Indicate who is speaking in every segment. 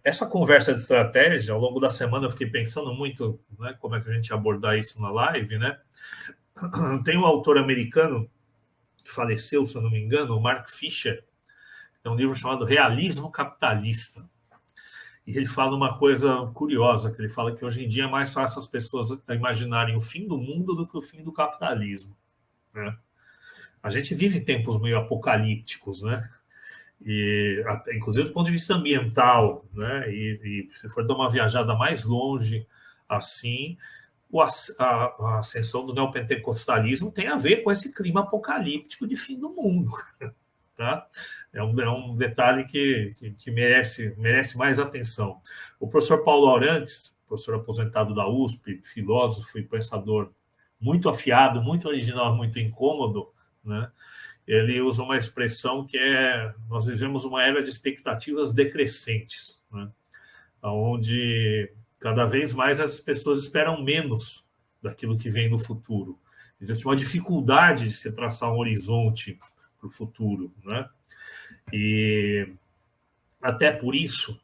Speaker 1: Essa conversa de estratégia, ao longo da semana eu fiquei pensando muito, né, como é que a gente ia abordar isso na live, né? Tem um autor americano que faleceu, se eu não me engano, o Mark Fisher, tem um livro chamado Realismo Capitalista. E ele fala uma coisa curiosa, que ele fala que hoje em dia é mais fácil as pessoas imaginarem o fim do mundo do que o fim do capitalismo, né? A gente vive tempos meio apocalípticos, né? E, inclusive do ponto de vista ambiental, né? E se for dar uma viajada mais longe, assim, a ascensão do neopentecostalismo tem a ver com esse clima apocalíptico de fim do mundo, tá? É um detalhe que merece mais atenção. O professor Paulo Aurantes, professor aposentado da USP, filósofo e pensador muito afiado, muito original, muito incômodo, né? Ele usa uma expressão que nós vivemos uma era de expectativas decrescentes, né? Onde cada vez mais as pessoas esperam menos daquilo que vem no futuro. Existe uma dificuldade de se traçar um horizonte para o futuro, né? E até por isso,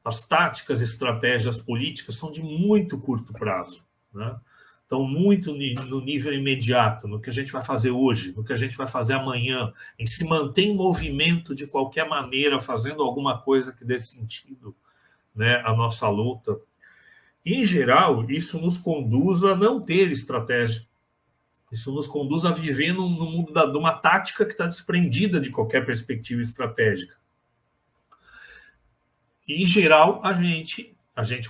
Speaker 1: as táticas e estratégias políticas são de muito curto prazo, né? Estão muito no nível imediato, no que a gente vai fazer hoje, no que a gente vai fazer amanhã, em se manter em movimento de qualquer maneira, fazendo alguma coisa que dê sentido, né, à nossa luta. Em geral, isso nos conduz a não ter estratégia. Isso nos conduz a viver no mundo de uma tática que está desprendida de qualquer perspectiva estratégica. E, em geral, a gente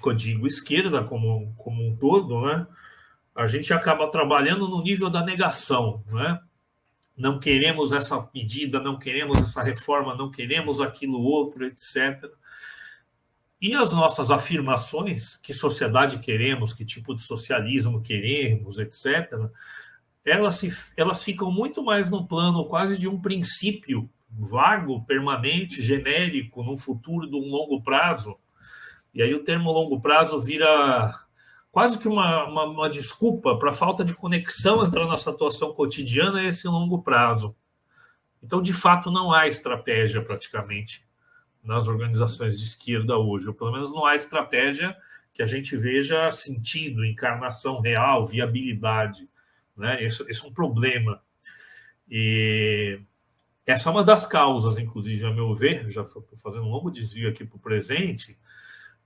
Speaker 1: que eu digo esquerda como um todo, né, a gente acaba trabalhando no nível da negação, né? Não queremos essa medida, não queremos essa reforma, não queremos aquilo outro, etc. E as nossas afirmações, que sociedade queremos, que tipo de socialismo queremos, etc., elas ficam muito mais no plano quase de um princípio vago, permanente, genérico, num futuro de um longo prazo. E aí o termo longo prazo vira quase que uma desculpa para a falta de conexão entre a nossa atuação cotidiana e esse longo prazo. Então, de fato, não há estratégia praticamente nas organizações de esquerda hoje, ou pelo menos não há estratégia que a gente veja sentido, encarnação real, viabilidade, né? Esse é um problema. E essa é uma das causas, inclusive, a meu ver, já estou fazendo um longo desvio aqui para o presente,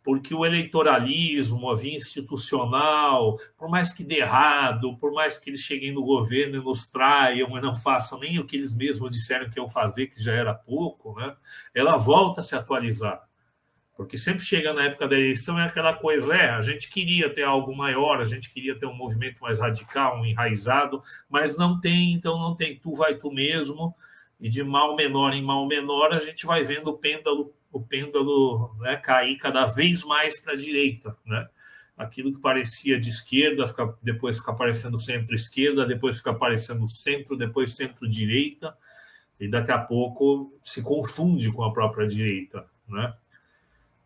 Speaker 1: porque o eleitoralismo, a via institucional, por mais que dê errado, por mais que eles cheguem no governo e nos traiam e não façam nem o que eles mesmos disseram que iam fazer, que já era pouco, né? Ela volta a se atualizar. Porque sempre chega na época da eleição é aquela coisa, a gente queria ter algo maior, a gente queria ter um movimento mais radical, um enraizado, mas não tem, então não tem, tu vai tu mesmo, e de mal menor em mal menor a gente vai vendo o pêndulo, né, cair cada vez mais para a direita, né? Aquilo que parecia de esquerda, depois fica parecendo centro-esquerda, depois fica parecendo centro, depois centro-direita, e daqui a pouco se confunde com a própria direita, né?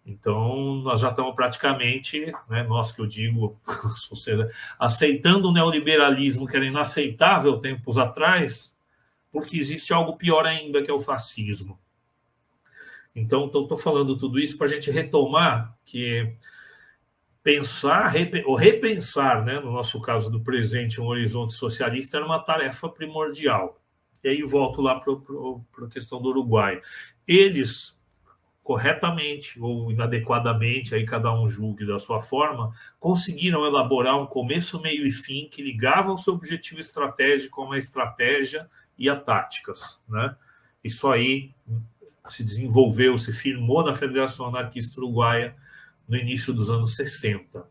Speaker 1: Então, nós já estamos praticamente, né, nós que eu digo, aceitando o neoliberalismo, que era inaceitável tempos atrás, porque existe algo pior ainda, que é o fascismo. Então, estou falando tudo isso para a gente retomar que pensar ou repensar, né, no nosso caso do presente, um horizonte socialista era uma tarefa primordial. E aí volto lá para a questão do Uruguai. Eles, corretamente ou inadequadamente, aí cada um julgue da sua forma, conseguiram elaborar um começo, meio e fim que ligava o seu objetivo estratégico a uma estratégia e a táticas, né? Isso aí se desenvolveu, se firmou na Federação Anarquista Uruguaia no início dos anos 60.